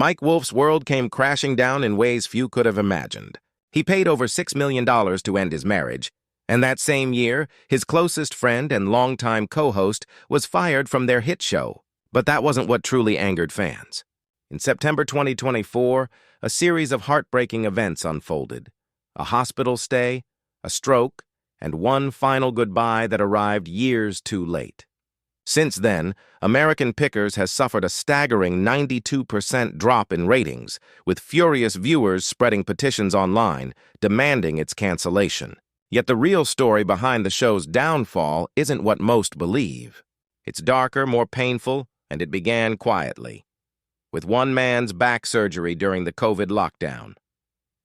Mike Wolf's world came crashing down in ways few could have imagined. He paid over $6 million to end his marriage, and that same year, his closest friend and longtime co-host was fired from their hit show. But that wasn't what truly angered fans. In September 2024, a series of heartbreaking events unfolded. A hospital stay, a stroke, and one final goodbye that arrived years too late. Since then, American Pickers has suffered a staggering 92% drop in ratings, with furious viewers spreading petitions online demanding its cancellation. Yet the real story behind the show's downfall isn't what most believe. It's darker, more painful, and it began quietly, with one man's back surgery during the COVID lockdown.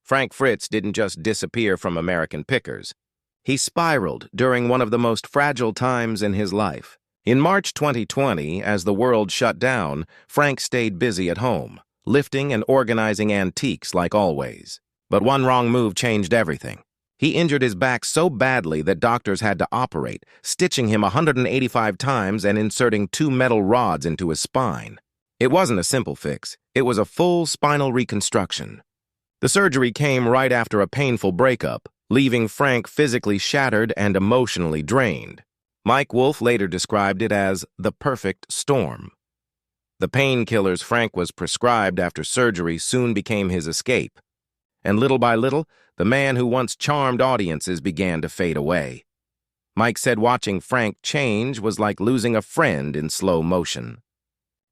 Frank Fritz didn't just disappear from American Pickers. He spiraled during one of the most fragile times in his life. In March 2020, as the world shut down, Frank stayed busy at home, lifting and organizing antiques like always. But one wrong move changed everything. He injured his back so badly that doctors had to operate, stitching him 185 times and inserting 2 metal rods into his spine. It wasn't a simple fix. It was a full spinal reconstruction. The surgery came right after a painful breakup, leaving Frank physically shattered and emotionally drained. Mike Wolf later described it as the perfect storm. The painkillers Frank was prescribed after surgery soon became his escape, and little by little, the man who once charmed audiences began to fade away. Mike said watching Frank change was like losing a friend in slow motion.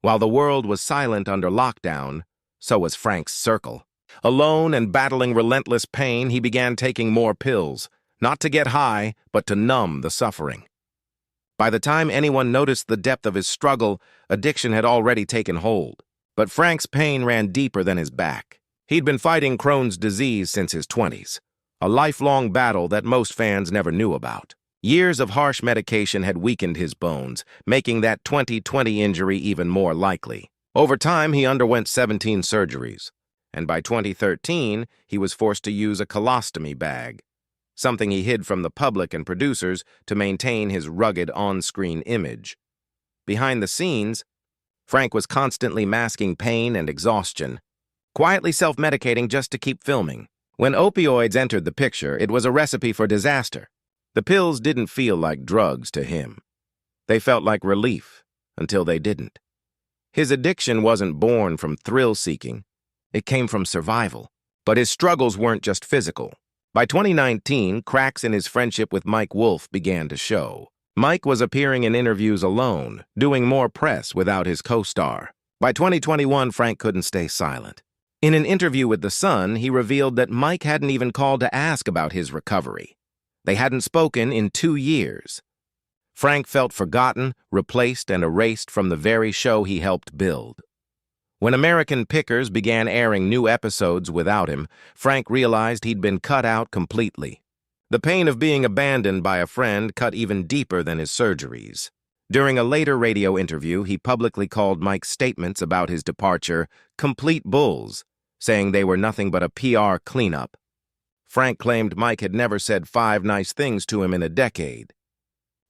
While the world was silent under lockdown, so was Frank's circle. Alone and battling relentless pain, he began taking more pills, not to get high, but to numb the suffering. By the time anyone noticed the depth of his struggle, addiction had already taken hold. But Frank's pain ran deeper than his back. He'd been fighting Crohn's disease since his 20s, a lifelong battle that most fans never knew about. Years of harsh medication had weakened his bones, making that 2020 injury even more likely. Over time, he underwent 17 surgeries, and by 2013, he was forced to use a colostomy bag, something he hid from the public and producers to maintain his rugged on-screen image. Behind the scenes, Frank was constantly masking pain and exhaustion, quietly self-medicating just to keep filming. When opioids entered the picture, it was a recipe for disaster. The pills didn't feel like drugs to him. They felt like relief, until they didn't. His addiction wasn't born from thrill-seeking. It came from survival. But his struggles weren't just physical. By 2019, cracks in his friendship with Mike Wolf began to show. Mike was appearing in interviews alone, doing more press without his co-star. By 2021, Frank couldn't stay silent. In an interview with The Sun, he revealed that Mike hadn't even called to ask about his recovery. They hadn't spoken in 2 years. Frank felt forgotten, replaced, and erased from the very show he helped build. When American Pickers began airing new episodes without him, Frank realized he'd been cut out completely. The pain of being abandoned by a friend cut even deeper than his surgeries. During a later radio interview, he publicly called Mike's statements about his departure complete bulls, saying they were nothing but a PR cleanup. Frank claimed Mike had never said 5 nice things to him in a decade.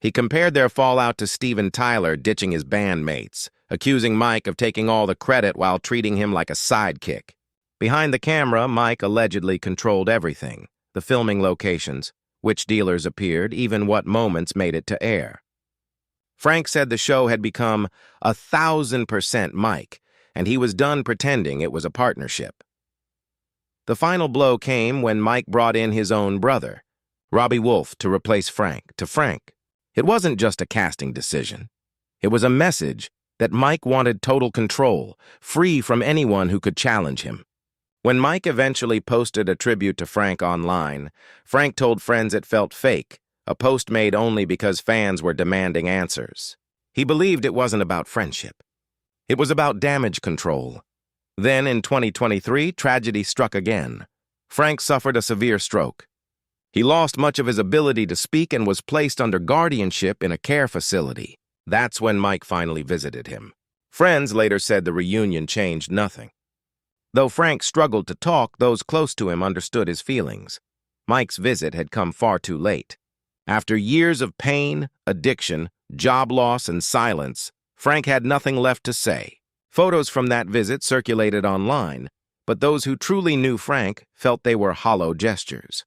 He compared their fallout to Steven Tyler ditching his bandmates, accusing Mike of taking all the credit while treating him like a sidekick. Behind the camera, Mike allegedly controlled everything: the filming locations, which dealers appeared, even what moments made it to air. Frank said the show had become 1,000% Mike, and he was done pretending it was a partnership. The final blow came when Mike brought in his own brother, Robbie Wolf, to replace Frank. To Frank, it wasn't just a casting decision. It was a message that Mike wanted total control, free from anyone who could challenge him. When Mike eventually posted a tribute to Frank online, Frank told friends it felt fake, a post made only because fans were demanding answers. He believed it wasn't about friendship. It was about damage control. Then, in 2023, tragedy struck again. Frank suffered a severe stroke. He lost much of his ability to speak and was placed under guardianship in a care facility. That's when Mike finally visited him. Friends later said the reunion changed nothing. Though Frank struggled to talk, those close to him understood his feelings. Mike's visit had come far too late. After years of pain, addiction, job loss, and silence, Frank had nothing left to say. Photos from that visit circulated online, but those who truly knew Frank felt they were hollow gestures.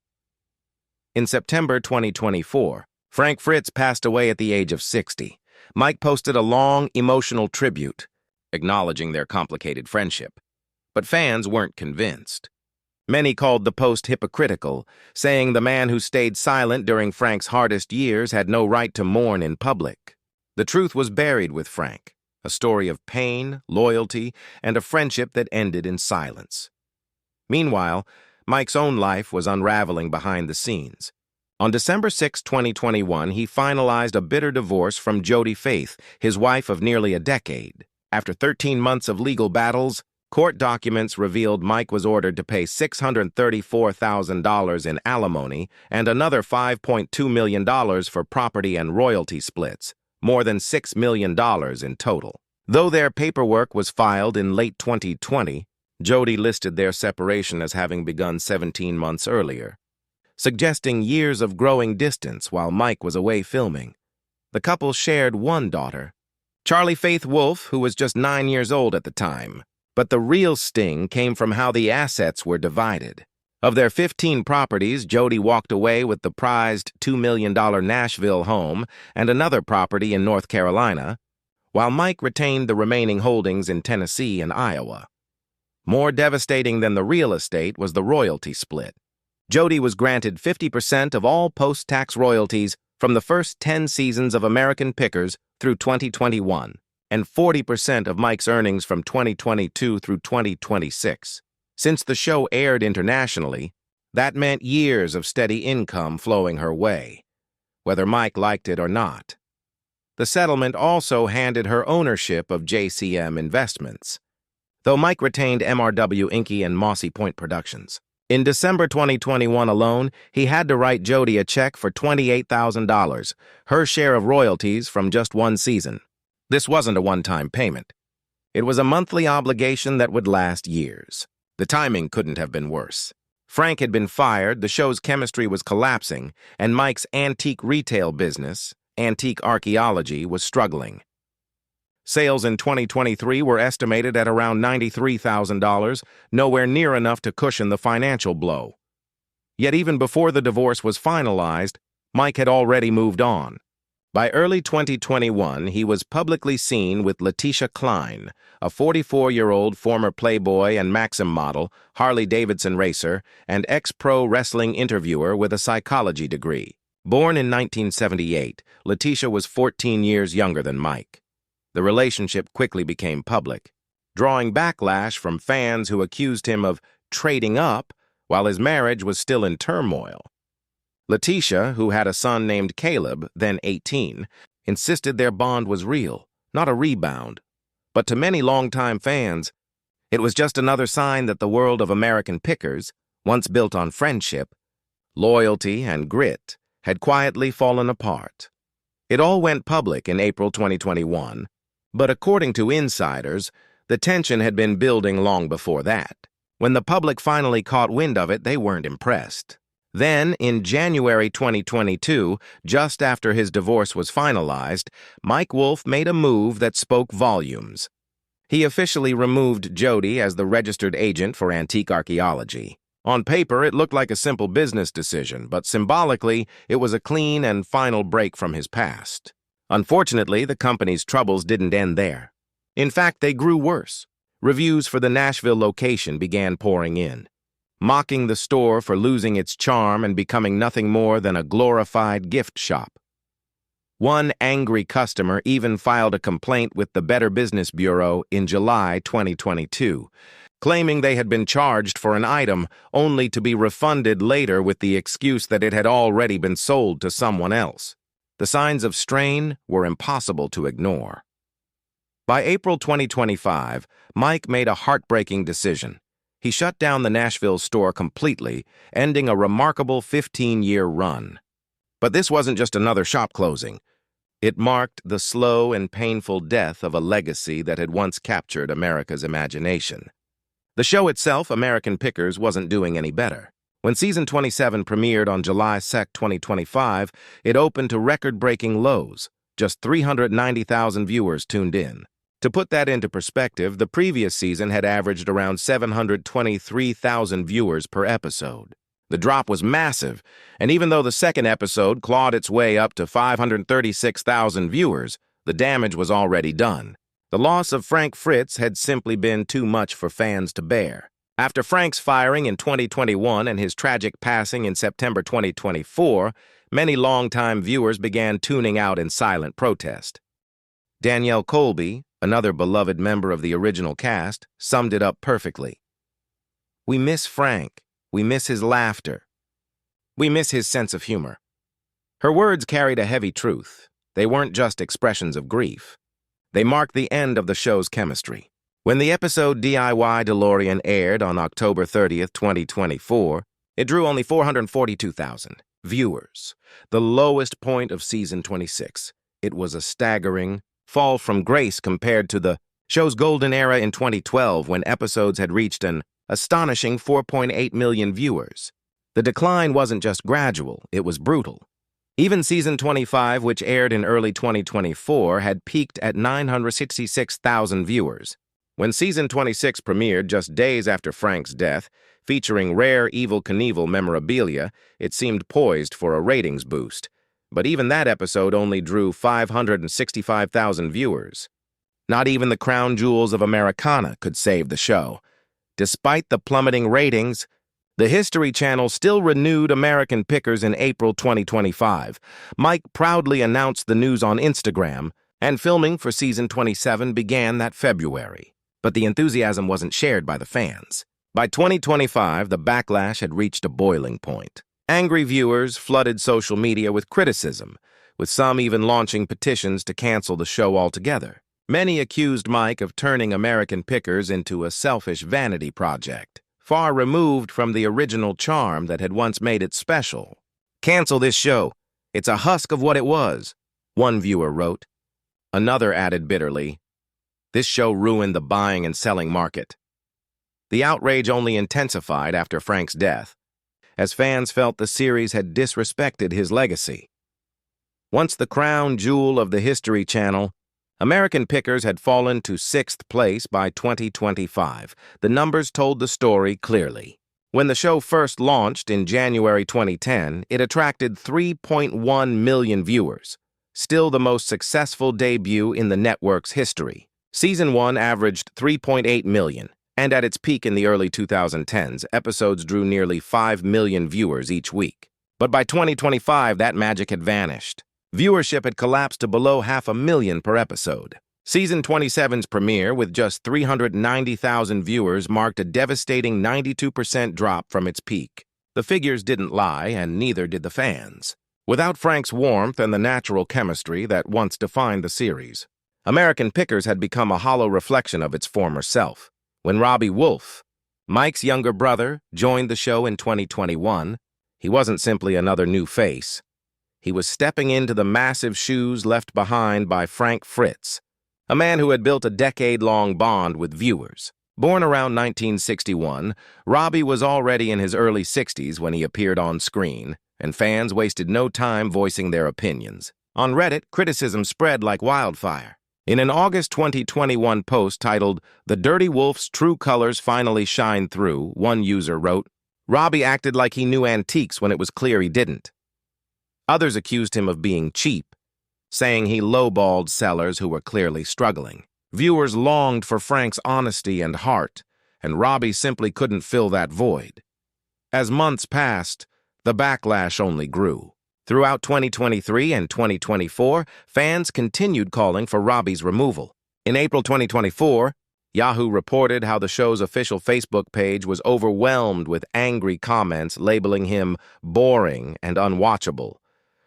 In September 2024, Frank Fritz passed away at the age of 60. Mike posted a long, emotional tribute, acknowledging their complicated friendship. But fans weren't convinced. Many called the post hypocritical, saying the man who stayed silent during Frank's hardest years had no right to mourn in public. The truth was buried with Frank, a story of pain, loyalty, and a friendship that ended in silence. Meanwhile, Mike's own life was unraveling behind the scenes. On December 6, 2021, he finalized a bitter divorce from Jody Faith, his wife of nearly a decade. After 13 months of legal battles, court documents revealed Mike was ordered to pay $634,000 in alimony and another $5.2 million for property and royalty splits, more than $6 million in total. Though their paperwork was filed in late 2020, Jody listed their separation as having begun 17 months earlier, suggesting years of growing distance while Mike was away filming. The couple shared one daughter, Charlie Faith Wolf, who was just 9 years old at the time. But the real sting came from how the assets were divided. Of their 15 properties, Jody walked away with the prized $2 million Nashville home and another property in North Carolina, while Mike retained the remaining holdings in Tennessee and Iowa. More devastating than the real estate was the royalty split. Jody was granted 50% of all post-tax royalties from the first 10 seasons of American Pickers through 2021, and 40% of Mike's earnings from 2022 through 2026. Since the show aired internationally, that meant years of steady income flowing her way, whether Mike liked it or not. The settlement also handed her ownership of JCM Investments, though Mike retained MRW Inky and Mossy Point Productions. In December 2021 alone, he had to write Jody a check for $28,000, her share of royalties from just one season. This wasn't a one-time payment. It was a monthly obligation that would last years. The timing couldn't have been worse. Frank had been fired, the show's chemistry was collapsing, and Mike's antique retail business, Antique Archaeology, was struggling. Sales in 2023 were estimated at around $93,000, nowhere near enough to cushion the financial blow. Yet even before the divorce was finalized, Mike had already moved on. By early 2021, he was publicly seen with Letitia Klein, a 44-year-old former Playboy and Maxim model, Harley-Davidson racer, and ex-pro wrestling interviewer with a psychology degree. Born in 1978, Letitia was 14 years younger than Mike. The relationship quickly became public, drawing backlash from fans who accused him of trading up while his marriage was still in turmoil. Letitia, who had a son named Caleb, then 18, insisted their bond was real, not a rebound. But to many longtime fans, it was just another sign that the world of American Pickers, once built on friendship, loyalty, and grit, had quietly fallen apart. It all went public in April 2021, but according to insiders, the tension had been building long before that. When the public finally caught wind of it, they weren't impressed. Then, in January 2022, just after his divorce was finalized, Mike Wolf made a move that spoke volumes. He officially removed Jody as the registered agent for Antique Archaeology. On paper, it looked like a simple business decision, but symbolically, it was a clean and final break from his past. Unfortunately, the company's troubles didn't end there. In fact, they grew worse. Reviews for the Nashville location began pouring in, mocking the store for losing its charm and becoming nothing more than a glorified gift shop. One angry customer even filed a complaint with the Better Business Bureau in July 2022, claiming they had been charged for an item only to be refunded later with the excuse that it had already been sold to someone else. The signs of strain were impossible to ignore. By April 2025, Mike made a heartbreaking decision. He shut down the Nashville store completely, ending a remarkable 15-year run. But this wasn't just another shop closing. It marked the slow and painful death of a legacy that had once captured America's imagination. The show itself, American Pickers, wasn't doing any better. When season 27 premiered on July 2, 2025, it opened to record-breaking lows. Just 390,000 viewers tuned in. To put that into perspective, the previous season had averaged around 723,000 viewers per episode. The drop was massive, and even though the second episode clawed its way up to 536,000 viewers, the damage was already done. The loss of Frank Fritz had simply been too much for fans to bear. After Frank's firing in 2021 and his tragic passing in September 2024, many longtime viewers began tuning out in silent protest. Danielle Colby, another beloved member of the original cast, summed it up perfectly. "We miss Frank. We miss his laughter. We miss his sense of humor." Her words carried a heavy truth. They weren't just expressions of grief. They marked the end of the show's chemistry. When the episode DIY DeLorean aired on October 30th, 2024, it drew only 442,000 viewers, the lowest point of season 26. It was a staggering fall from grace compared to the show's golden era in 2012 when episodes had reached an astonishing 4.8 million viewers. The decline wasn't just gradual, it was brutal. Even season 25, which aired in early 2024, had peaked at 966,000 viewers. When season 26 premiered just days after Frank's death, featuring rare Evel Knievel memorabilia, it seemed poised for a ratings boost. But even that episode only drew 565,000 viewers. Not even the crown jewels of Americana could save the show. Despite the plummeting ratings, the History Channel still renewed American Pickers in April 2025. Mike proudly announced the news on Instagram, and filming for season 27 began that February. But the enthusiasm wasn't shared by the fans. By 2025, the backlash had reached a boiling point. Angry viewers flooded social media with criticism, with some even launching petitions to cancel the show altogether. Many accused Mike of turning American Pickers into a selfish vanity project, far removed from the original charm that had once made it special. "Cancel this show. It's a husk of what it was," one viewer wrote. Another added bitterly, "This show ruined the buying and selling market." The outrage only intensified after Frank's death, as fans felt the series had disrespected his legacy. Once the crown jewel of the History Channel, American Pickers had fallen to 6th place by 2025. The numbers told the story clearly. When the show first launched in January 2010, it attracted 3.1 million viewers, still the most successful debut in the network's history. Season 1 averaged 3.8 million, and at its peak in the early 2010s, episodes drew nearly 5 million viewers each week. But by 2025, that magic had vanished. Viewership had collapsed to below 500,000 per episode. Season 27's premiere, with just 390,000 viewers, marked a devastating 92% drop from its peak. The figures didn't lie, and neither did the fans. Without Frank's warmth and the natural chemistry that once defined the series, American Pickers had become a hollow reflection of its former self. When Robbie Wolf, Mike's younger brother, joined the show in 2021, he wasn't simply another new face. He was stepping into the massive shoes left behind by Frank Fritz, a man who had built a decade-long bond with viewers. Born around 1961, Robbie was already in his early 60s when he appeared on screen, and fans wasted no time voicing their opinions. On Reddit, criticism spread like wildfire. In an August 2021 post titled, "The Dirty Wolf's True Colors Finally Shine Through," one user wrote, "Robbie acted like he knew antiques when it was clear he didn't." Others accused him of being cheap, saying he lowballed sellers who were clearly struggling. Viewers longed for Frank's honesty and heart, and Robbie simply couldn't fill that void. As months passed, the backlash only grew. Throughout 2023 and 2024, fans continued calling for Robbie's removal. In April 2024, Yahoo reported how the show's official Facebook page was overwhelmed with angry comments labeling him boring and unwatchable.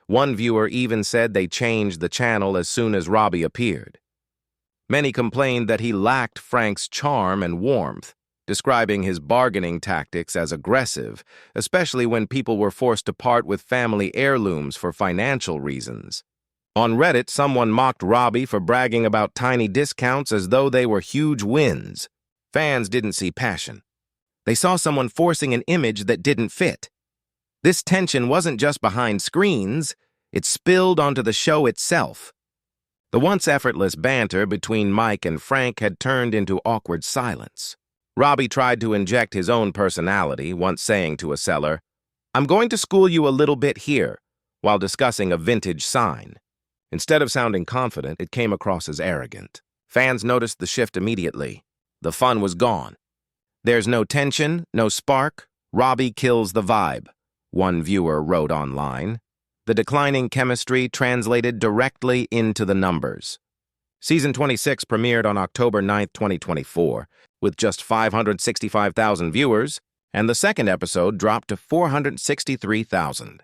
One viewer even said they changed the channel as soon as Robbie appeared. Many complained that he lacked Frank's charm and warmth, describing his bargaining tactics as aggressive, especially when people were forced to part with family heirlooms for financial reasons. On Reddit, someone mocked Robbie for bragging about tiny discounts as though they were huge wins. Fans didn't see passion. They saw someone forcing an image that didn't fit. This tension wasn't just behind screens, it spilled onto the show itself. The once effortless banter between Mike and Frank had turned into awkward silence. Robbie tried to inject his own personality, once saying to a seller, "I'm going to school you a little bit here," while discussing a vintage sign. Instead of sounding confident, it came across as arrogant. Fans noticed the shift immediately. The fun was gone. "There's no tension, no spark. Robbie kills the vibe," one viewer wrote online. The declining chemistry translated directly into the numbers. Season 26 premiered on October 9, 2024, with just 565,000 viewers, and the second episode dropped to 463,000.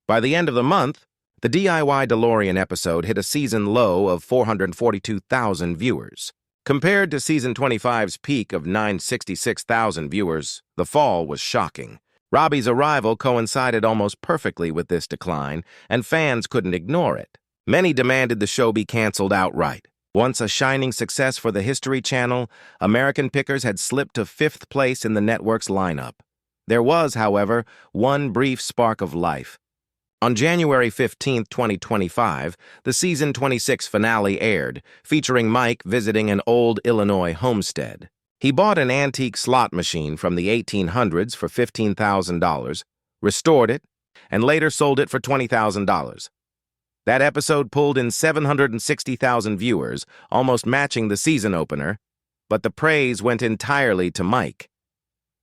By the end of the month, the DIY DeLorean episode hit a season low of 442,000 viewers. Compared to Season 25's peak of 966,000 viewers, the fall was shocking. Robbie's arrival coincided almost perfectly with this decline, and fans couldn't ignore it. Many demanded the show be canceled outright. Once a shining success for the History Channel, American Pickers had slipped to 5th place in the network's lineup. There was, however, one brief spark of life. On January 15, 2025, the Season 26 finale aired, featuring Mike visiting an old Illinois homestead. He bought an antique slot machine from the 1800s for $15,000, restored it, and later sold it for $20,000. That episode pulled in 760,000 viewers, almost matching the season opener, but the praise went entirely to Mike.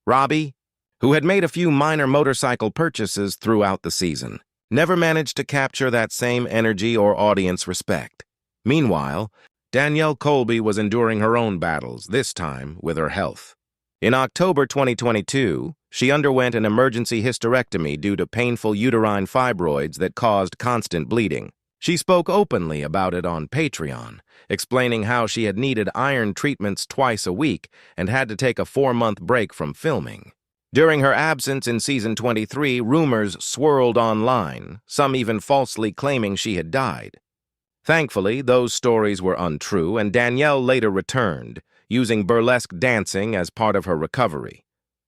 Robbie, who had made a few minor motorcycle purchases throughout the season, never managed to capture that same energy or audience respect. Meanwhile, Danielle Colby was enduring her own battles, this time with her health. In October 2022, she underwent an emergency hysterectomy due to painful uterine fibroids that caused constant bleeding. She spoke openly about it on Patreon, explaining how she had needed iron treatments twice a week and had to take a 4-month break from filming. During her absence in Season 23, rumors swirled online, some even falsely claiming she had died. Thankfully, those stories were untrue, and Danielle later returned, using burlesque dancing as part of her recovery.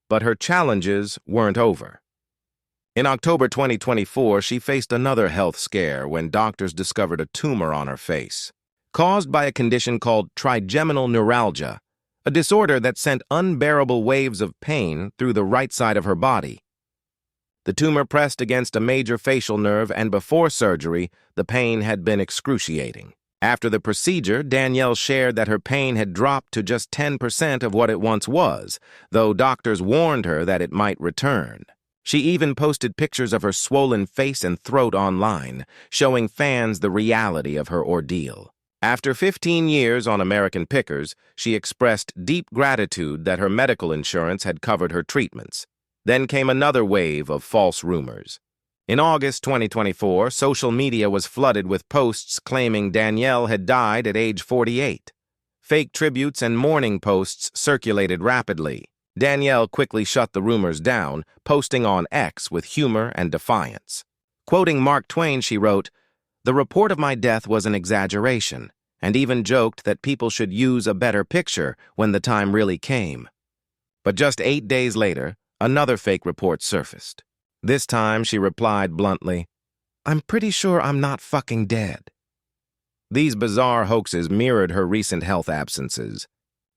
But her challenges weren't over. In October 2024, she faced another health scare when doctors discovered a tumor on her face, caused by a condition called trigeminal neuralgia, a disorder that sent unbearable waves of pain through the right side of her body. The tumor pressed against a major facial nerve, and before surgery, the pain had been excruciating. After the procedure, Danielle shared that her pain had dropped to just 10% of what it once was, though doctors warned her that it might return. She even posted pictures of her swollen face and throat online, showing fans the reality of her ordeal. After 15 years on American Pickers, she expressed deep gratitude that her medical insurance had covered her treatments. Then came another wave of false rumors. In August 2024, social media was flooded with posts claiming Danielle had died at age 48. Fake tributes and mourning posts circulated rapidly. Danielle quickly shut the rumors down, posting on X with humor and defiance. Quoting Mark Twain, she wrote, "The report of my death was an exaggeration, and even joked that people should use a better picture when the time really came." But just 8 days later, another fake report surfaced. This time, she replied bluntly, "I'm pretty sure I'm not fucking dead." These bizarre hoaxes mirrored her recent health absences,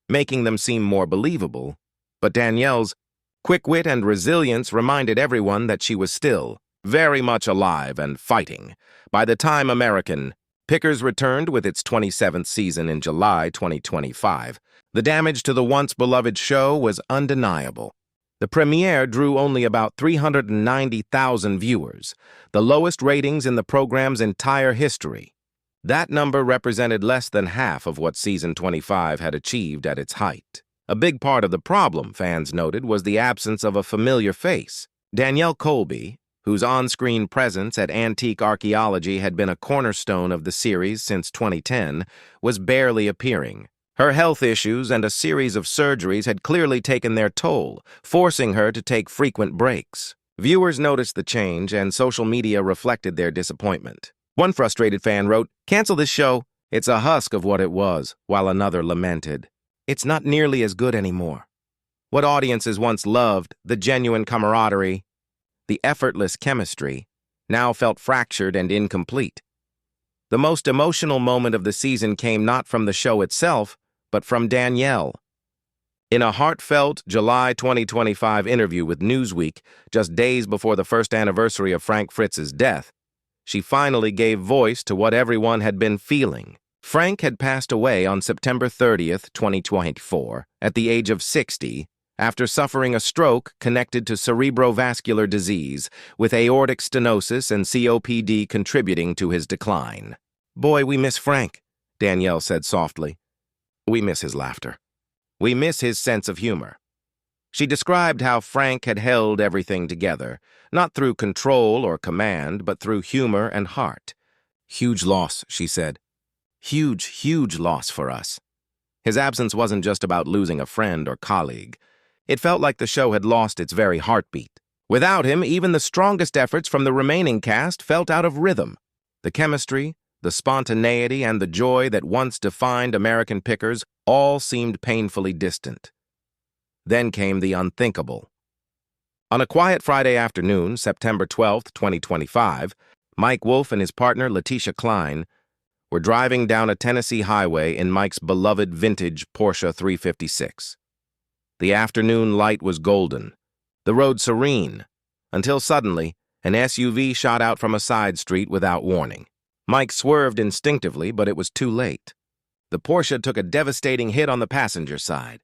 making them seem more believable, but Danielle's quick wit and resilience reminded everyone that she was still very much alive and fighting. By the time American Pickers returned with its 27th season in July 2025, the damage to the once-beloved show was undeniable. The premiere drew only about 390,000 viewers, the lowest ratings in the program's entire history. That number represented less than half of what Season 25 had achieved at its height. A big part of the problem, fans noted, was the absence of a familiar face. Danielle Colby, whose on-screen presence at Antique Archaeology had been a cornerstone of the series since 2010, was barely appearing. Her health issues and a series of surgeries had clearly taken their toll, forcing her to take frequent breaks. Viewers noticed the change, and social media reflected their disappointment. One frustrated fan wrote, "Cancel this show. It's a husk of what it was," while another lamented, "It's not nearly as good anymore." What audiences once loved, the genuine camaraderie, the effortless chemistry, now felt fractured and incomplete. The most emotional moment of the season came not from the show itself, but from Danielle. In a heartfelt July 2025 interview with Newsweek, just days before the first anniversary of Frank Fritz's death, she finally gave voice to what everyone had been feeling. Frank had passed away on September 30th, 2024, at the age of 60, after suffering a stroke connected to cerebrovascular disease, with aortic stenosis and COPD contributing to his decline. "Boy, we miss Frank," Danielle said softly. "We miss his laughter. We miss his sense of humor." She described how Frank had held everything together, not through control or command, but through humor and heart. "Huge loss," she said. "Huge, huge loss for us." His absence wasn't just about losing a friend or colleague. It felt like the show had lost its very heartbeat. Without him, even the strongest efforts from the remaining cast felt out of rhythm. The chemistry, the spontaneity, and the joy that once defined American Pickers all seemed painfully distant. Then came the unthinkable. On a quiet Friday afternoon, September 12th, 2025, Mike Wolfe and his partner, Letitia Klein, were driving down a Tennessee highway in Mike's beloved vintage Porsche 356. The afternoon light was golden, the road serene, until suddenly an SUV shot out from a side street without warning. Mike swerved instinctively, but it was too late. The Porsche took a devastating hit on the passenger side.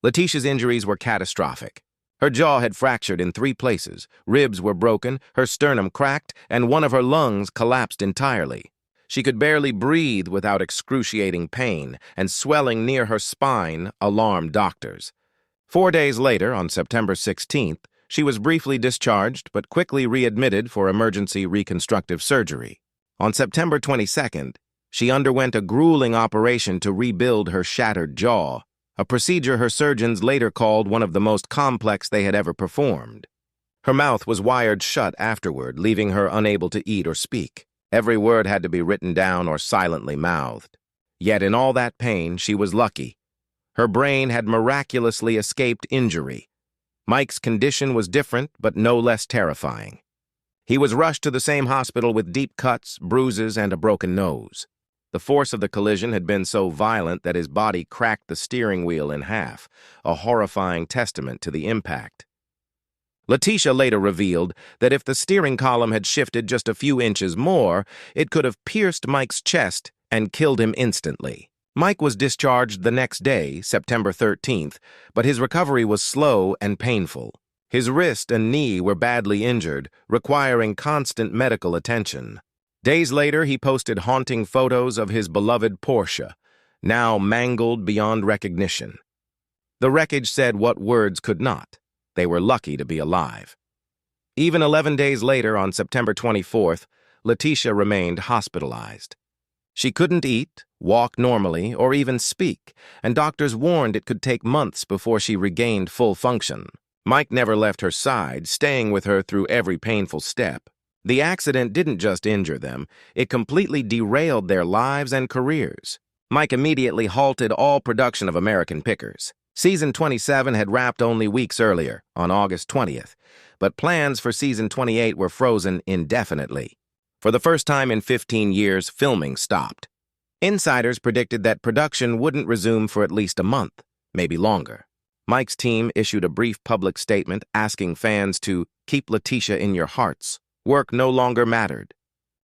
Letitia's injuries were catastrophic. Her jaw had fractured in 3 places, ribs were broken, her sternum cracked, and one of her lungs collapsed entirely. She could barely breathe without excruciating pain, and swelling near her spine alarmed doctors. 4 days later, on September 16th, she was briefly discharged but quickly readmitted for emergency reconstructive surgery. On September 22nd, she underwent a grueling operation to rebuild her shattered jaw, a procedure her surgeons later called one of the most complex they had ever performed. Her mouth was wired shut afterward, leaving her unable to eat or speak. Every word had to be written down or silently mouthed. Yet in all that pain, she was lucky. Her brain had miraculously escaped injury. Mike's condition was different, but no less terrifying. He was rushed to the same hospital with deep cuts, bruises, and a broken nose. The force of the collision had been so violent that his body cracked the steering wheel in half, a horrifying testament to the impact. Letitia later revealed that if the steering column had shifted just a few inches more, it could have pierced Mike's chest and killed him instantly. Mike was discharged the next day, September 13th, but his recovery was slow and painful. His wrist and knee were badly injured, requiring constant medical attention. Days later, he posted haunting photos of his beloved Porsche, now mangled beyond recognition. The wreckage said what words could not. They were lucky to be alive. Even 11 days later, on September 24th, Letitia remained hospitalized. She couldn't eat, walk normally, or even speak, and doctors warned it could take months before she regained full function. Mike never left her side, staying with her through every painful step. The accident didn't just injure them, it completely derailed their lives and careers. Mike immediately halted all production of American Pickers. Season 27 had wrapped only weeks earlier, on August 20th, but plans for Season 28 were frozen indefinitely. For the first time in 15 years, filming stopped. Insiders predicted that production wouldn't resume for at least a month, maybe longer. Mike's team issued a brief public statement asking fans to keep Letitia in your hearts. Work no longer mattered.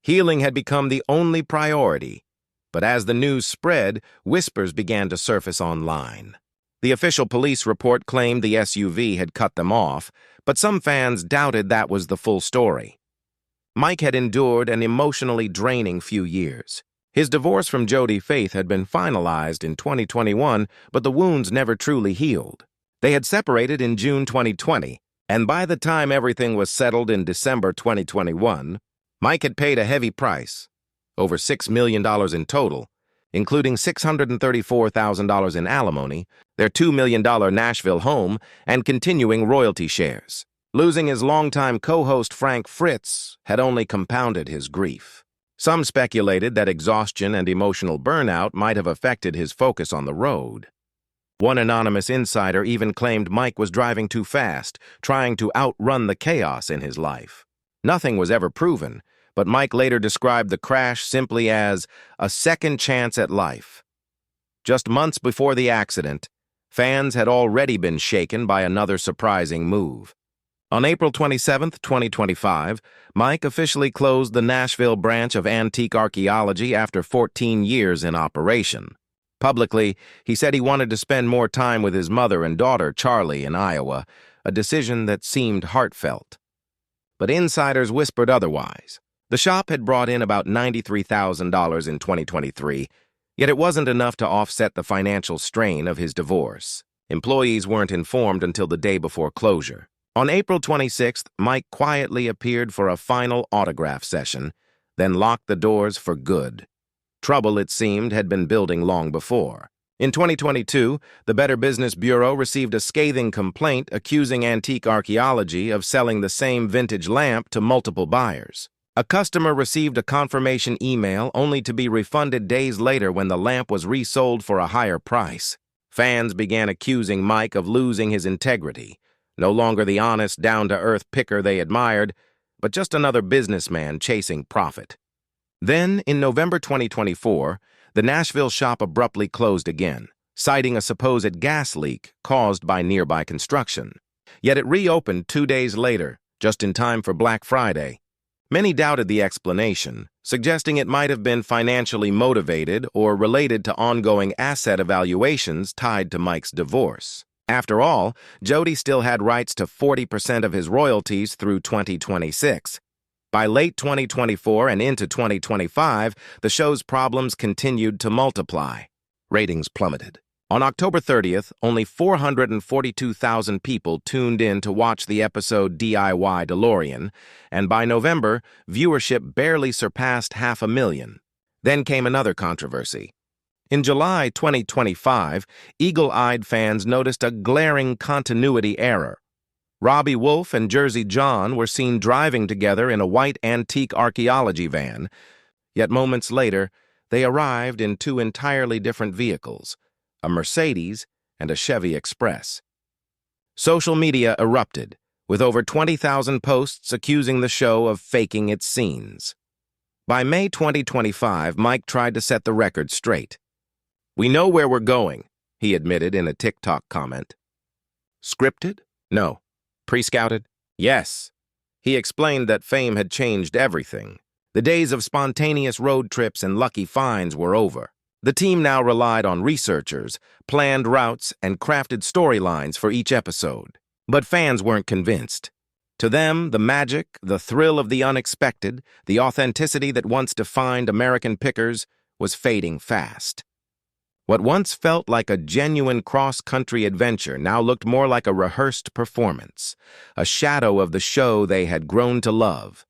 Healing had become the only priority. But as the news spread, whispers began to surface online. The official police report claimed the SUV had cut them off, but some fans doubted that was the full story. Mike had endured an emotionally draining few years. His divorce from Jodie Faith had been finalized in 2021, but the wounds never truly healed. They had separated in June 2020, and by the time everything was settled in December 2021, Mike had paid a heavy price, over $6 million in total, including $634,000 in alimony, their $2 million Nashville home, and continuing royalty shares. Losing his longtime co-host Frank Fritz had only compounded his grief. Some speculated that exhaustion and emotional burnout might have affected his focus on the road. One anonymous insider even claimed Mike was driving too fast, trying to outrun the chaos in his life. Nothing was ever proven, but Mike later described the crash simply as a second chance at life. Just months before the accident, fans had already been shaken by another surprising move. On April 27, 2025, Mike officially closed the Nashville branch of Antique Archaeology after 14 years in operation. Publicly, he said he wanted to spend more time with his mother and daughter, Charlie, in Iowa, a decision that seemed heartfelt. But insiders whispered otherwise. The shop had brought in about $93,000 in 2023, yet it wasn't enough to offset the financial strain of his divorce. Employees weren't informed until the day before closure. On April 26th, Mike quietly appeared for a final autograph session, then locked the doors for good. Trouble, it seemed, had been building long before. In 2022, the Better Business Bureau received a scathing complaint accusing Antique Archaeology of selling the same vintage lamp to multiple buyers. A customer received a confirmation email only to be refunded days later when the lamp was resold for a higher price. Fans began accusing Mike of losing his integrity. No longer the honest, down-to-earth picker they admired, but just another businessman chasing profit. Then, in November 2024, the Nashville shop abruptly closed again, citing a supposed gas leak caused by nearby construction. Yet it reopened 2 days later, just in time for Black Friday. Many doubted the explanation, suggesting it might have been financially motivated or related to ongoing asset evaluations tied to Mike's divorce. After all, Jody still had rights to 40% of his royalties through 2026. By late 2024 and into 2025, the show's problems continued to multiply. Ratings plummeted. On October 30th, only 442,000 people tuned in to watch the episode DIY DeLorean, and by November, viewership barely surpassed 500,000. Then came another controversy. In July 2025, eagle-eyed fans noticed a glaring continuity error. Robbie Wolf and Jersey John were seen driving together in a white antique archaeology van, yet moments later, they arrived in two entirely different vehicles, a Mercedes and a Chevy Express. Social media erupted, with over 20,000 posts accusing the show of faking its scenes. By May 2025, Mike tried to set the record straight. "We know where we're going," he admitted in a TikTok comment. Scripted? No. Pre-scouted? Yes. He explained that fame had changed everything. The days of spontaneous road trips and lucky finds were over. The team now relied on researchers, planned routes, and crafted storylines for each episode. But fans weren't convinced. To them, the magic, the thrill of the unexpected, the authenticity that once defined American pickers was fading fast. What once felt like a genuine cross-country adventure now looked more like a rehearsed performance, a shadow of the show they had grown to love.